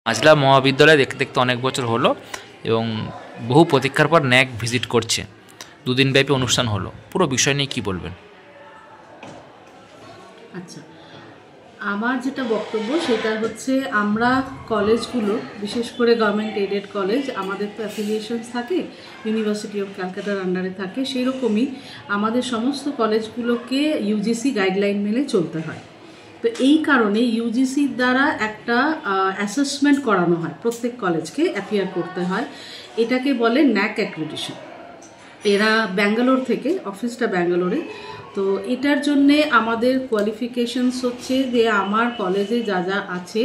মাজলা মহাবিদ্যালয় দেখতে দেখতে অনেক বছর হলো এবং বহু প্রতীক্ষার পর ন্যাক ভিজিট করছে। দুদিনব্যাপী অনুষ্ঠান হলো, পুরো বিষয় নিয়ে কী বলবেন? আচ্ছা, আমার যেটা বক্তব্য সেটা হচ্ছে আমরা কলেজগুলো, বিশেষ করে গভর্নমেন্ট এডেড কলেজ, আমাদের তো অ্যাফিলিয়েশনস থাকে, ইউনিভার্সিটি অফ ক্যালকাটার আন্ডারে থাকে, সেই রকমই আমাদের সমস্ত কলেজগুলোকে ইউজিসি গাইডলাইন মেনে চলতে হয়। তো এই কারণে ইউজিসির দ্বারা একটা অ্যাসেসমেন্ট করানো হয়, প্রত্যেক কলেজকে অ্যাপিয়ার করতে হয়। এটাকে বলে ন্যাক অ্যাক্রেডিটেশন। এরা ব্যাঙ্গালোর থেকে, অফিসটা ব্যাঙ্গালোরে। তো এটার জন্যে আমাদের কোয়ালিফিকেশনস হচ্ছে যে আমার কলেজে যা যা আছে,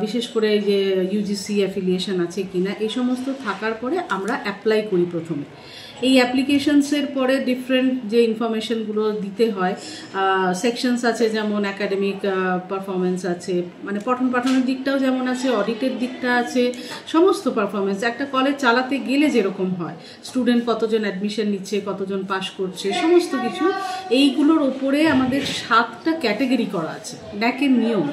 বিশেষ করে যে ইউজিসি অ্যাফিলিয়েশন আছে কিনা, এই সমস্ত থাকার পরে আমরা অ্যাপ্লাই করি প্রথমে। এই অ্যাপ্লিকেশনসের পরে ডিফারেন্ট যে ইনফরমেশনগুলো দিতে হয়, সেকশনস আছে, যেমন একাডেমিক পারফরমেন্স আছে, মানে পঠন পাঠনের দিকটাও যেমন আছে, অডিটের দিকটা আছে, সমস্ত পারফরমেন্স একটা কলেজ চালাতে গেলে যেরকম হয়, স্টুডেন্ট কতজন অ্যাডমিশন নিচ্ছে, কতজন পাস করছে, সমস্ত কিছু এইগুলোর ওপরে আমাদের 7টা ক্যাটাগরি করা আছে ন্যাকের নিয়ম।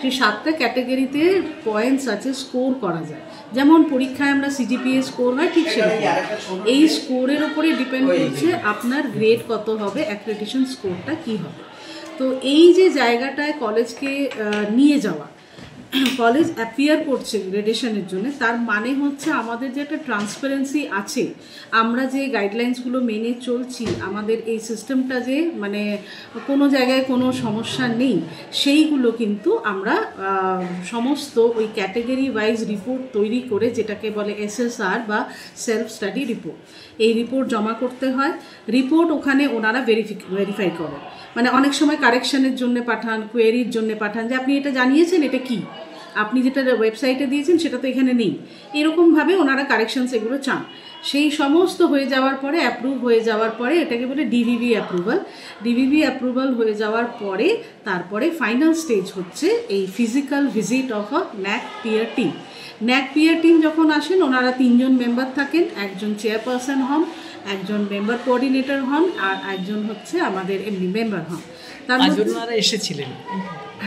সেই 7টা ক্যাটাগরিতে পয়েন্টস আছে, স্কোর করা যায়। যেমন পরীক্ষায় আমরা সিজিপিএ স্কোর হয়, ঠিক সেরকম এই স্কোরের ওপরে ডিপেন্ড করছে আপনার গ্রেড কত হবে, অ্যাক্রেডিটেশন স্কোরটা কী হবে। তো এই যে জায়গাটায় কলেজকে নিয়ে যাওয়া, কলেজ অ্যাপিয়ার করছে গ্রেডেশনের জন্য, তার মানে হচ্ছে আমাদের যে একটা ট্রান্সপারেন্সি আছে, আমরা যে গাইডলাইন্সগুলো মেনে চলছি, আমাদের এই সিস্টেমটা যে মানে কোনো জায়গায় কোনো সমস্যা নেই, সেইগুলো কিন্তু আমরা সমস্ত ওই ক্যাটেগরি ওয়াইজ রিপোর্ট তৈরি করে, যেটাকে বলে এসএসআর বা সেলফ স্টাডি রিপোর্ট, এই রিপোর্ট জমা করতে হয়। রিপোর্ট ওখানে ওনারা ভেরিফাই করেন, মানে অনেক সময় কারেকশনের জন্য পাঠান, কোয়েরির জন্য পাঠান, যে আপনি এটা জানিয়েছেন, এটা কি আপনি যেটা ওয়েবসাইটে দিয়েছেন সেটা তো এখানে নেই, এরকমভাবে ওনারা কারেকশনস এগুলো চান। সেই সমস্ত হয়ে যাওয়ার পরে, অ্যাপ্রুভ হয়ে যাওয়ার পরে, এটাকে বলে ডিভিভি অ্যাপ্রুভাল। ডিভিভি অ্যাপ্রুভাল হয়ে যাওয়ার পরে তারপরে ফাইনাল স্টেজ হচ্ছে এই physical visit of a NAAC peer team. NAAC peer team যখন আসেন, ওনারা 3 জন মেম্বার থাকেন, একজন চেয়ারপারসন হন, একজন মেম্বার কোঅর্ডিনেটর হন, আর একজন হচ্ছে আমাদের এমনি মেম্বার হন। তার মধ্যে ওনারা এসেছিলেন।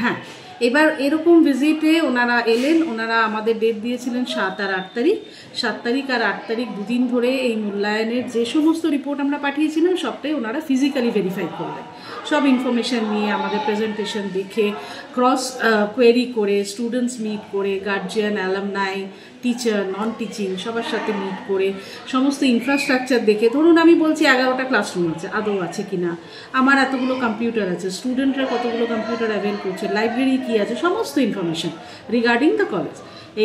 হ্যাঁ, এবার এরকম ভিজিটে ওনারা এলেন। ওনারা আমাদের ডেট দিয়েছিলেন 7 আর 8 তারিখ। 7 তারিখ আর 8 তারিখ দুদিন ধরে এই মূল্যায়নের যে সমস্ত রিপোর্ট আমরা পাঠিয়েছিলাম সবটাই ওনারা ফিজিক্যালি ভেরিফাই করলেন, সব ইনফরমেশান নিয়ে, আমাদের প্রেজেন্টেশন দেখে, ক্রস কোয়েরি করে, স্টুডেন্টস মিট করে, guardian, alumni, teacher, non teaching সবার সাথে মিট করে, সমস্ত ইনফ্রাস্ট্রাকচার দেখে, ধরুন আমি বলছি 11টা ক্লাসরুম আছে, আদৌ আছে কি না, আমার এতগুলো কম্পিউটার আছে, স্টুডেন্টরা কতগুলো কম্পিউটার অ্যাভেল করছে, লাইব্রেরি কী আছে, সমস্ত ইনফরমেশান রিগার্ডিং দ্য কলেজ,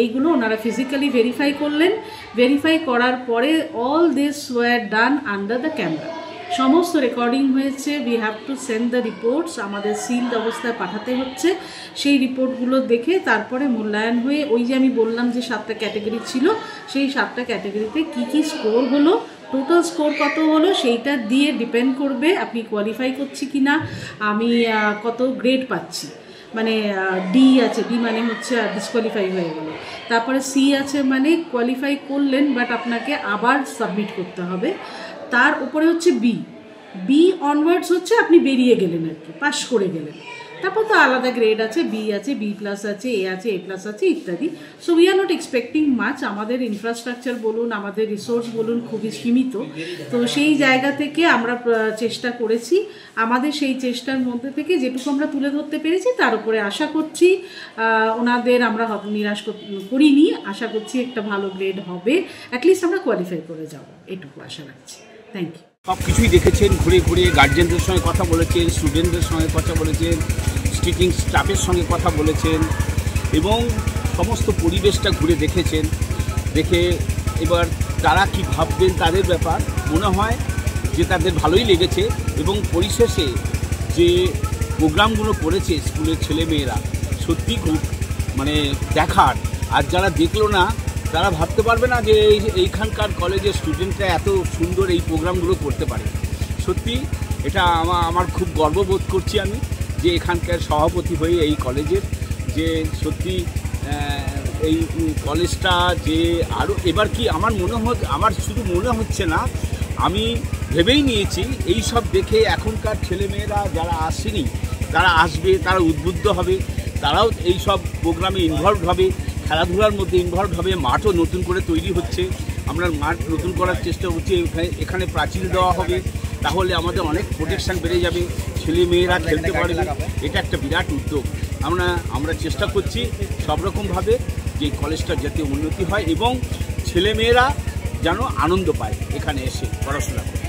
এইগুলো ওনারা ফিজিক্যালি ভেরিফাই করলেন। ভেরিফাই করার পরে all this were done under the camera, সমস্ত রেকর্ডিং হয়েছে। We have to send the reports, আমাদের সিলড অবস্থায় পাঠাতে হচ্ছে। সেই রিপোর্টগুলো দেখে তারপরে মূল্যায়ন হয়ে, ওই যে আমি বললাম যে 7টা ক্যাটাগরি ছিল, সেই 7টা ক্যাটাগরিতে কী কী স্কোর হলো, টোটাল স্কোর কত হলো, সেইটা দিয়ে ডিপেন্ড করবে আপনি কোয়ালিফাই করছি কি না, আমি কত গ্রেড পাচ্ছি। মানে ডি আছে, ডি মানে হচ্ছে ডিসকোয়ালিফাই হয়ে গেল। তারপরে সি আছে, মানে কোয়ালিফাই করলেন বাট আপনাকে আবার সাবমিট করতে হবে। তার উপরে হচ্ছে বি, বি অনওয়ার্ডস হচ্ছে আপনি বেরিয়ে গেলেন, আর কি পাস করে গেলেন। তারপর তো আলাদা গ্রেড আছে, বি আছে, বি প্লাস আছে, এ আছে, এ প্লাস আছে, ইত্যাদি। So we are not expecting much. আমাদের ইনফ্রাস্ট্রাকচার বলুন, আমাদের রিসোর্স বলুন, খুবই সীমিত। তো সেই জায়গা থেকে আমরা চেষ্টা করেছি, আমাদের সেই চেষ্টার মধ্যে থেকে যেটুকু আমরা তুলে ধরতে পেরেছি, তার উপরে আশা করছি ওনাদের আমরা নিরাশ করিনি। আশা করছি একটা ভালো গ্রেড হবে, অ্যাটলিস্ট আমরা কোয়ালিফাই করে যাব, এটুকু আশা রাখছি। Thank you. সব কিছুই দেখেছেন, ঘুরে ঘুরে গার্জেনদের সঙ্গে কথা বলেছেন, স্টুডেন্টদের সঙ্গে কথা বলেছেন, টিচিং স্টাফের সঙ্গে কথা বলেছেন এবং সমস্ত পরিবেশটা ঘুরে দেখেছেন। দেখে এবার তারা কি ভাববেন তাদের ব্যাপার, মনে হয় যে তাদের ভালোই লেগেছে। এবং পরিশেষে যে প্রোগ্রামগুলো করেছে স্কুলের ছেলেমেয়েরা, সত্যি খুব মানে দেখার। আর যারা দেখলো না তারা ভাবতে পারবে না যে এইখানকার কলেজের স্টুডেন্টরা এত সুন্দর এই প্রোগ্রামগুলো করতে পারে। সত্যি এটা আমার খুব গর্ববোধ করছি আমি, যে এখানকার সভাপতি হয়ে এই কলেজের, যে সত্যি এই কলেজটা যে আরও এবার কি আমার শুধু মনে হচ্ছে না, আমি ভেবেই নিয়েছি এই সব দেখে এখনকার ছেলেমেয়েরা যারা আসেনি তারা আসবে, তারা উদ্বুদ্ধ হবে, তারাও এই সব প্রোগ্রামে ইনভলভ হবে। খেলাধুলার মধ্যে ইনভলভ হবে। মাঠও নতুন করে তৈরি হচ্ছে, আমরা মাঠ নতুন করার চেষ্টা করছি। এখানে প্রাচীর দেওয়া হবে, তাহলে আমাদের অনেক প্রোটেকশান বেড়ে যাবে, ছেলে মেয়েরা খেলতে পারবে। এটা একটা বিরাট উদ্যোগ। আমরা চেষ্টা করছি সব রকমভাবে যে কলেজটার যাতে উন্নতি হয় এবং ছেলে মেয়েরা যেন আনন্দ পায় এখানে এসে পড়াশোনা করে।